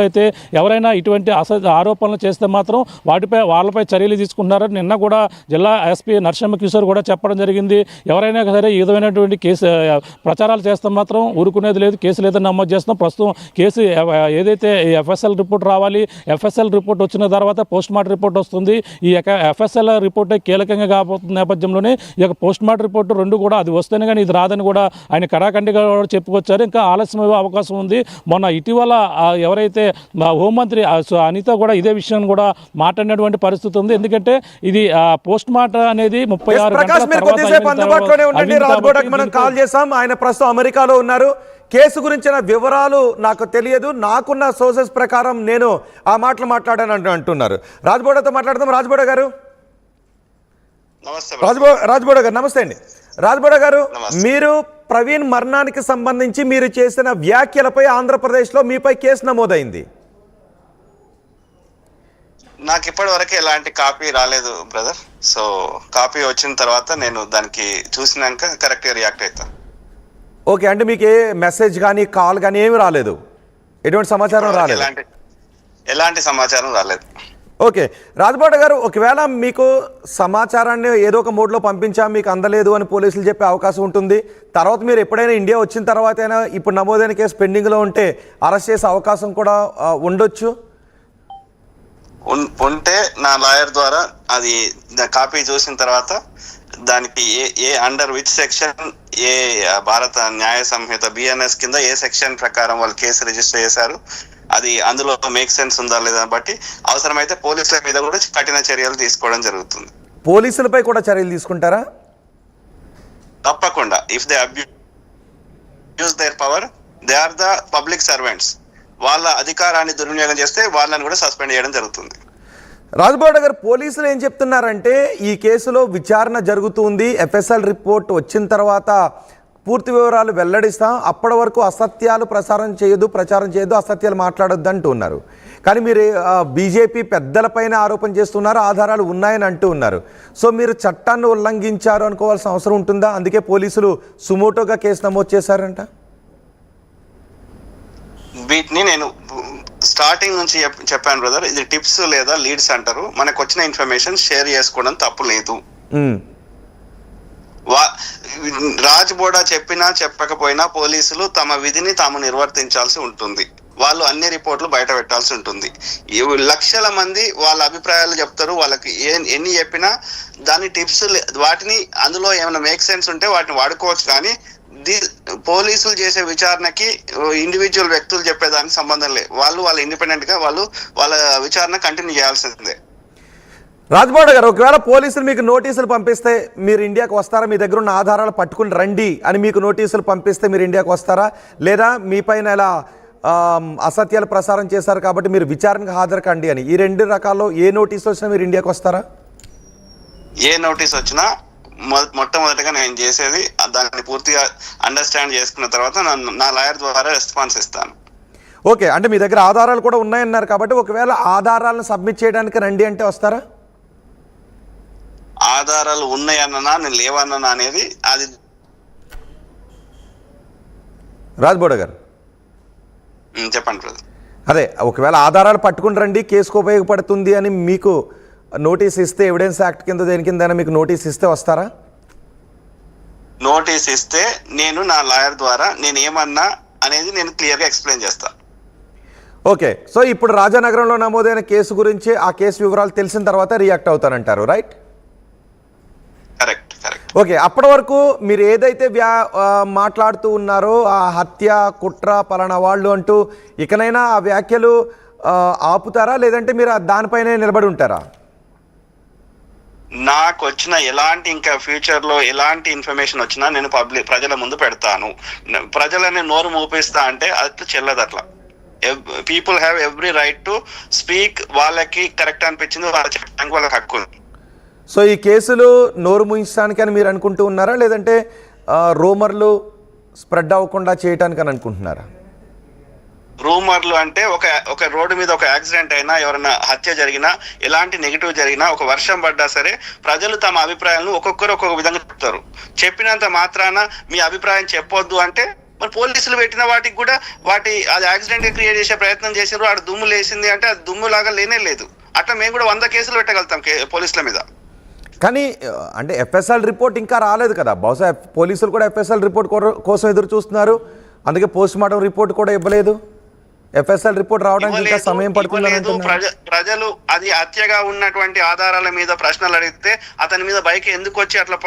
అయితే ఎవరైనా ఇటువంటి ఆరోపణలు చేస్తే మాత్రం వాళ్ళపై చర్యలు తీసుకుంటున్నారని నిన్న కూడా జిల్లా ఎస్పీ నరసింహ కిషోర్ కూడా చెప్పడం జరిగింది. ఎవరైనా సరే ఈ విధమైనటువంటి కేసు ప్రచారాలు చేస్తే మాత్రం ఊరుకునేది లేదు, కేసులు ఏదైతే నమోదు చేస్తాం. ప్రస్తుతం కేసు ఏదైతే ఎఫ్ఎస్ఎల్ రిపోర్ట్ రావాలి, ఎఫ్ఎస్ఎల్ రిపోర్ట్ వచ్చిన తర్వాత పోస్ట్ మార్టం రిపోర్ట్ వస్తుంది. ఈ ఎఫ్ఎస్ఎల్ రిపోర్టే కీలకంగా కాబోతున్న నేపథ్యంలోనే ఈ యొక్క పోస్ట్ మార్టం రిపోర్టు రెండు కూడా అది వస్తేనే కానీ ఇది రాదని కూడా ఆయన కరాఖండిగా చెప్పుకొచ్చారు. ఇంకా ఆలస్యం అయ్యే అవకాశం ఉంది. మొన్న ఇటీవల ఎవరైతే హోంమంత్రి అనిత కూడా ఇదే విషయం కూడా మాట్లాడినటువంటి పరిస్థితి ఉంది. ఎందుకంటే ఇది పోస్ట్ మార్టం అనేది 36 మనం కాల్ చేసాం. ఆయన ప్రస్తుతం అమెరికాలో ఉన్నారు. కేసు గురించిన వివరాలు నాకు తెలియదు, నాకున్న సోర్సెస్ ప్రకారం నేను ఆ మాటలు మాట్లాడాను అంటున్నారు. రాజ్బోడతో మాట్లాడదాం. రాజ్బోడ గారు నమస్తే అండి. రాజ్బోడ గారు, మీరు ప్రవీణ్ మరణానికి సంబంధించి మీరు చేసిన వ్యాఖ్యలపై ఆంధ్రప్రదేశ్లో మీపై కేసు నమోదైంది. నాకు ఇప్పటి వరకు ఎలాంటి కాపీ రాలేదు బ్రదర్. సో కాపీ వచ్చిన తర్వాత నేను దానికి చూసినాక కరెక్ట్గా రియాక్ట్ అవుతాను. ఓకే, అంటే మీకు ఏ మెసేజ్ కానీ కాల్ కానీ ఏమి రాలేదు? ఎటువంటి సమాచారం రాలేదు? ఎలాంటి సమాచారం రాలేదు. ఓకే రాజ్బోడ గారు, ఒకవేళ మీకు సమాచారాన్ని ఏదో ఒక మోడ్లో పంపించాం, మీకు అందలేదు అని పోలీసులు చెప్పే అవకాశం ఉంటుంది. తర్వాత మీరు ఎప్పుడైనా ఇండియా వచ్చిన తర్వాత అయినా ఇప్పుడు నమోదైన కేసు పెండింగ్లో ఉంటే అరెస్ట్ చేసే అవకాశం కూడా ఉండొచ్చు. ఉంటే నా లాయర్ ద్వారా అది కాపీ చూసిన తర్వాత దానికి ఏ అండర్ విచ్ సెక్షన్, ఏ భారత న్యాయ సంహిత బిఎన్ఎస్ కింద ఏ సెక్షన్ ప్రకారం వాళ్ళు కేసు రిజిస్టర్ చేశారు, అది అందులో మేక్ సెన్స్ ఉందా లేదా బట్టి అవసరమైతే పోలీసుల మీద కూడా కఠిన చర్యలు తీసుకోవడం జరుగుతుంది. పోలీసులపై కూడా చర్యలు తీసుకుంటారా? తప్పకుండా. If they abuse their power, they are the public servants. వాళ్ళ అధికారాన్ని దుర్వినియోగం చేస్తే వాళ్ళని కూడా సస్పెండ్ చేయడం జరుగుతుంది. రాజ్బోడ గారు, పోలీసులు ఏం చెప్తున్నారంటే ఈ కేసులో విచారణ జరుగుతుంది, ఎఫ్ఎస్ఎల్ రిపోర్ట్ వచ్చిన తర్వాత పూర్తి వివరాలు వెల్లడిస్తాం, అప్పటి వరకు అసత్యాలు ప్రచారం చేయొద్దు, అసత్యాలు మాట్లాడొద్దు అంటూ ఉన్నారు. కానీ మీరు బీజేపీ పెద్దలపైన ఆరోపణ చేస్తున్నారు, ఆధారాలు ఉన్నాయని అంటూ ఉన్నారు. సో మీరు చట్టాన్ని ఉల్లంఘించారు అనుకోవాల్సిన అవసరం ఉంటుందా? అందుకే పోలీసులు సుమోటోగా కేసు నమోదు చేశారంట. వీటిని నేను స్టార్టింగ్ నుంచి చెప్పాను బ్రదర్, ఇది టిప్స్ లేదా లీడ్స్ అంటారు. మనకు వచ్చిన ఇన్ఫర్మేషన్ షేర్ చేసుకోవడం తప్పు లేదు. రాజ్బోడా చెప్పినా చెప్పకపోయినా పోలీసులు తమ విధిని తాము నిర్వర్తించాల్సి ఉంటుంది. వాళ్ళు అన్ని రిపోర్ట్లు బయట పెట్టాల్సి ఉంటుంది. లక్షల మంది వాళ్ళ అభిప్రాయాలు చెప్తారు, వాళ్ళకి ఎన్ని చెప్పినా దాని టిప్స్ వాటిని అందులో ఏమైనా మేక్ సెన్స్ ఉంటే వాటిని వాడుకోవచ్చు. కానీ పోలీసులు చేసే విచారణకి ఇండివిజువల్ వ్యక్తులు చెప్పేదానికి సంబంధం లేదు. వాళ్ళ ఇండిపెండెంట్ గా వాళ్ళ విచారణ కంటిన్యూ చేయాల్సిందే. రాజ్బోడ గారు, ఒకవేళ పోలీసులు మీకు నోటీసులు పంపిస్తే మీరు ఇండియాకు వస్తారా? మీ దగ్గర ఉన్న ఆధారాలు పట్టుకుని రండి అని మీకు నోటీసులు పంపిస్తే మీరు ఇండియాకు వస్తారా? లేదా మీ పైన ఇలా అసత్యాలు ప్రసారం చేశారు కాబట్టి మీరు విచారణకు హాజరు కండి అని, ఈ రెండు రకాల్లో ఏ నోటీస్ వచ్చినా మీరు ఇండియాకు వస్తారా? ఏ నోటీస్ వచ్చినా మొట్టమొదటిగా నేను చేసేది దాన్ని పూర్తిగా అండర్స్టాండ్ చేసుకున్న తర్వాత నా లాయర్ ద్వారా రెస్పాన్స్ ఇస్తాను. ఓకే, అంటే మీ దగ్గర ఆధారాలు కూడా ఉన్నాయన్నారు కాబట్టి ఒకవేళ ఆధారాలను సబ్మిట్ చేయడానికి రండి అంటే వస్తారా? ఆధారాలు ఉన్నాయన్నా నేను లేవన్నా అనేది అది. రాజ్బోడ గారు చెప్పండి బ్రదర్. అదే, ఒకవేళ ఆధారాలు పట్టుకుని రండి, కేసుకు ఉపయోగపడుతుంది అని మీకు నోటీస్ ఇస్తే, ఎవిడెన్స్ యాక్ట్ కింద దేని కింద మీకు నోటీస్ ఇస్తే వస్తారా? నోటీస్ ఇస్తే నేను నా లాయర్ ద్వారా నేను ఏమన్నా అనేది నేను క్లియర్గా ఎక్స్ప్లెయిన్ చేస్తాను. ఓకే, సో ఇప్పుడు రాజానగరంలో నమోదైన కేసు గురించి ఆ కేసు వివరాలు తెలిసిన తర్వాత రియాక్ట్ అవుతానంటారు, రైట్? కరెక్ట్. ఓకే, అప్పటి వరకు మీరు ఏదైతే మాట్లాడుతూ ఉన్నారో ఆ హత్య కుట్ర పలానా వాళ్ళు అంటూ, ఇకనైనా ఆ వ్యాఖ్యలు ఆపుతారా లేదంటే మీరు దానిపైనే నిలబడి ఉంటారా? నాకు వచ్చిన ఎలాంటి ఇంకా ఫ్యూచర్ లో ఎలాంటి ఇన్ఫర్మేషన్ వచ్చినా నేను ప్రజల ముందు పెడతాను. ప్రజలని నోరు మూపిస్తా అంటే అట్లా చెల్లదు. అట్లా people have every right to speak. వాళ్ళకి కరెక్ట్ అనిపించింది వాళ్ళ చెప్పడానికి వాళ్ళకి హక్కు ఉంది. సో ఈ కేసులు నోరు ముయించడానికి అని మీరు అనుకుంటూ ఉన్నారా లేదంటే రూమర్లు స్ప్రెడ్ అవ్వకుండా చేయడానికి అని అనుకుంటున్నారా? రూమర్లు అంటే ఒక రోడ్డు మీద ఒక యాక్సిడెంట్ అయినా, ఎవరైనా హత్య జరిగినా, ఎలాంటి నెగిటివ్ జరిగినా, ఒక వర్షం పడ్డా సరే ప్రజలు తమ అభిప్రాయాలను ఒక్కొక్కరు ఒక్కొక్క విధంగా చెప్తారు. చెప్పినంత మాత్రాన మీ అభిప్రాయం చెప్పొద్దు అంటే మరి పోలీసులు పెట్టిన వాటికి కూడా అది యాక్సిడెంట్ క్రియేట్ చేసే ప్రయత్నం చేసారు, ఆడ దుమ్ము లేసింది అంటే అది దుమ్ము లాగా లేనే లేదు. అట్లా మేము కూడా 100 కేసులు పెట్టగలుగుతాం పోలీసుల మీద. కానీ అంటే ఎఫ్ఎస్ఎల్ రిపోర్ట్ ఇంకా రాలేదు కదా, బహుశా పోలీసులు కూడా ఎఫ్ఎస్ఎల్ రిపోర్ట్ కోసం ఎదురు చూస్తున్నారు, అందుకే పోస్ట్ మార్టం రిపోర్ట్ కూడా ఇవ్వలేదు. ఎఫ్ఎస్ఎల్ రిపోర్ట్ రావడానికి ఇంకా సమయం పడుతుందని ప్రజలు అది హత్యగా ఉన్నటువంటి ఆధారాల మీద ప్రశ్నలు అడిగితే అతని మీద బైక్ ఎందుకు వచ్చి అట్లా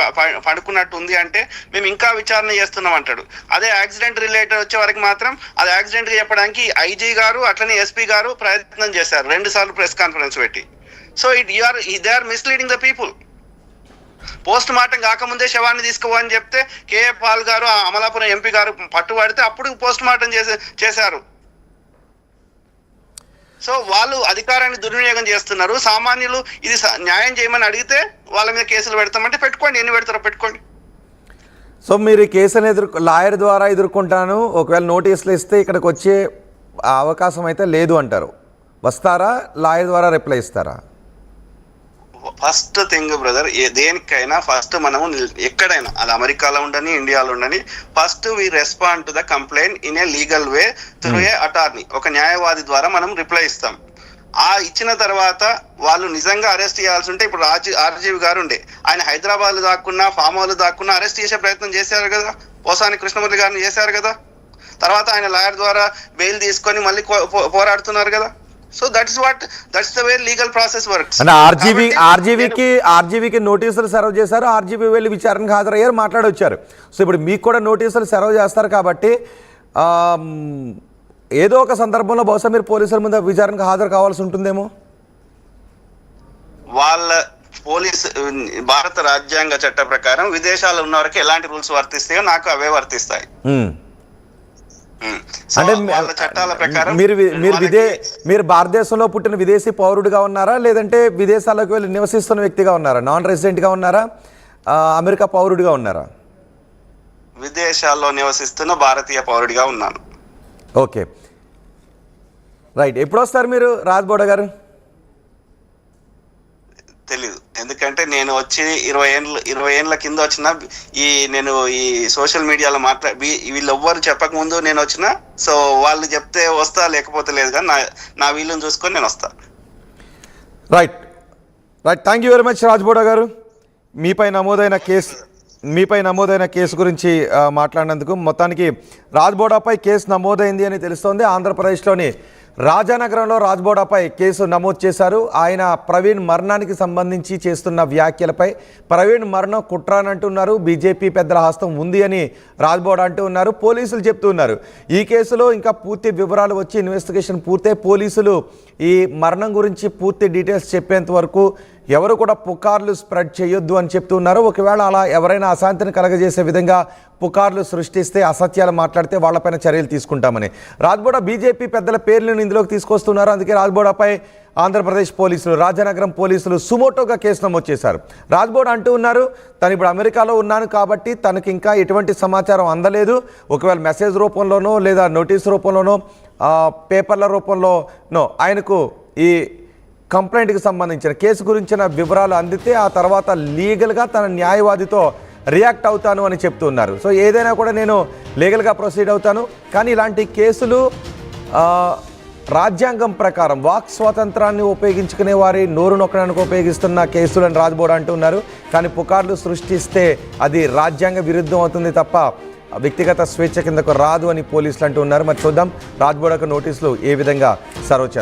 పడుకున్నట్టు ఉంది అంటే మేము ఇంకా విచారణ చేస్తున్నాం అంటాడు. అదే యాక్సిడెంట్ రిలేటెడ్ వచ్చే వరకు మాత్రం అది యాక్సిడెంట్ చెప్పడానికి ఐజీ గారు అట్లనే ఎస్పీ గారు ప్రయత్నం చేశారు 2 సార్లు ప్రెస్ కాన్ఫరెన్స్ పెట్టి. So they are misleading the people. Post mortem కాకముందే శవాన్ని తీసుకోవని చెప్తే కేఏ పాల్ గారు అమలాపురం ఎంపీ గారు పట్టుబడితే అప్పుడు పోస్ట్ మార్టం చేశారు. సో వాళ్ళు అధికారాన్ని దుర్వినియోగం చేస్తున్నారు. సామాన్యులు ఇది న్యాయం చేయమని అడిగితే వాళ్ళ మీద కేసులు పెడతామంటే పెట్టుకోండి, ఎన్ని పెడతారో పెట్టుకోండి. సో మీరు ఈ కేసుని లాయర్ ద్వారా ఎదుర్కొంటాను, ఒకవేళ నోటీసులు ఇస్తే ఇక్కడికి వచ్చే అవకాశం అయితే లేదు అంటారు. వస్తారా, లాయర్ ద్వారా రిప్లై ఇస్తారా? ఫస్ట్ థింగ్ బ్రదర్, దేనికైనా ఫస్ట్ మనము ఎక్కడైనా అది అమెరికాలో ఉండని ఇండియాలో ఉండని first we respond to the complaint in a legal way through a attorney, ఒక న్యాయవాది ద్వారా మనం రిప్లై ఇస్తాం. ఇచ్చిన తర్వాత వాళ్ళు నిజంగా అరెస్ట్ చేయాల్సి ఉంటే ఇప్పుడు ఆర్జీవి గారు ఉండే ఆయన హైదరాబాద్ దాక్కున్నా ఫామ్ హౌస్ దాక్కున్నా అరెస్ట్ చేసే ప్రయత్నం చేశారు కదా, పోసాని కృష్ణమూర్తి గారిని చేశారు కదా. తర్వాత ఆయన లాయర్ ద్వారా బెయిల్ తీసుకొని మళ్ళీ పోరాడుతున్నారు కదా. So that's the way legal process works. అంటే ఆర్జీవీకి నోటీసులు సర్వ్ చేశారు, ఆర్జీవీ వెళ్ళి విచారణకు హాజరయ్యారు, మాట్లాడొచ్చారు. సో ఇప్పుడు మీకు కూడా నోటీసులు సర్వ్ చేస్తారు కాబట్టి ఏదో ఒక సందర్భంలో బహుశా మీరు పోలీసుల ముందు విచారణకు హాజరు కావాల్సి ఉంటుందేమో. భారత రాజ్యాంగ చట్ట ప్రకారం విదేశాల్లో ఉన్న వరకు ఎలాంటి రూల్స్ వర్తిస్తాయో నాకు అవే వర్తిస్తాయి. అంటే మీరు భారతదేశంలో పుట్టిన విదేశీ పౌరుడిగా ఉన్నారా, లేదంటే విదేశాలకు వెళ్ళి నివసిస్తున్న వ్యక్తిగా ఉన్నారా, నాన్ రెసిడెంట్గా ఉన్నారా, అమెరికా పౌరుడిగా ఉన్నారా? విదేశాల్లో నివసిస్తున్న భారతీయ పౌరుడిగా ఉన్నాను. Okay, right. ఎప్పుడు వస్తారు మీరు రాజ్బోడా గారు? తెలీదు, ఎందుకంటే నేను వచ్చి 20 ఏళ్ళ కింద వచ్చిన నేను ఈ సోషల్ మీడియాలో వీళ్ళు ఎవ్వరు చెప్పక ముందు నేను వచ్చిన. సో వాళ్ళు చెప్తే వస్తా, లేకపోతే లేదు, కానీ నా వీళ్ళని చూసుకొని నేను వస్తా. Right. Thank you very much Rajboda garu, మీపై నమోదైన కేసు గురించి మాట్లాడినందుకు. మొత్తానికి రాజ్బోడాపై కేసు నమోదైంది అని తెలుస్తోంది. ఆంధ్రప్రదేశ్లోని రాజానగరంలో రాజ్బోడాపై కేసు నమోదు చేశారు. ఆయన ప్రవీణ్ మరణానికి సంబంధించి చేస్తున్న వ్యాఖ్యలపై ప్రవీణ్ మరణం కుట్ర అని అంటున్నారు, బీజేపీ పెద్దల హస్తం ఉంది అని రాజ్బోడా అంటూ ఉన్నారు. పోలీసులు చెప్తూ ఉన్నారు ఈ కేసులో ఇంకా పూర్తి వివరాలు వచ్చి ఇన్వెస్టిగేషన్ పూర్తయి పోలీసులు ఈ మరణం గురించి పూర్తి డీటెయిల్స్ చెప్పేంత వరకు ఎవరు కూడా పుకార్లు స్ప్రెడ్ చేయొద్దు అని చెప్తున్నారు. ఒకవేళ అలా ఎవరైనా అశాంతిని కలగజేసే విధంగా పుకార్లు సృష్టిస్తే, అసత్యాలు మాట్లాడితే వాళ్ళపైన చర్యలు తీసుకుంటామని రాజ్బోడా బీజేపీ పెద్దల పేర్లను ఇందులోకి తీసుకొస్తున్నారు. అందుకే రాజ్బోడాపై ఆంధ్రప్రదేశ్ పోలీసులు, రాజానగరం పోలీసులు సుమోటోగా కేసు నమోదు చేశారు. రాజ్బోడా అంటూ ఉన్నారు తను ఇప్పుడు అమెరికాలో ఉన్నాను కాబట్టి తనకి ఇంకా ఎటువంటి సమాచారం అందలేదు. ఒకవేళ మెసేజ్ రూపంలోనో లేదా నోటీస్ రూపంలోనో పేపర్ల రూపంలోనో ఆయనకు ఈ కంప్లైంట్కి సంబంధించిన కేసు గురించిన వివరాలు అందితే ఆ తర్వాత లీగల్గా తన న్యాయవాదితో రియాక్ట్ అవుతాను అని చెప్తున్నారు. సో ఏదైనా కూడా నేను లీగల్గా ప్రొసీడ్ అవుతాను, కానీ ఇలాంటి కేసులు రాజ్యాంగం ప్రకారం వాక్ స్వాతంత్రాన్ని ఉపయోగించుకునే వారి నోరు నొక్కడానికి ఉపయోగిస్తున్న కేసులను రాజ్బోడా అంటున్నారు. కానీ పుకార్లు సృష్టిస్తే అది రాజ్యాంగ విరుద్ధం అవుతుంది తప్ప వ్యక్తిగత స్వేచ్ఛ కిందకు రాదు అని పోలీసులు అంటూ ఉన్నారు. మరి చూద్దాం రాజ్బోడాకు నోటీసులు ఏ విధంగా సర్వ్ చేస్తారు.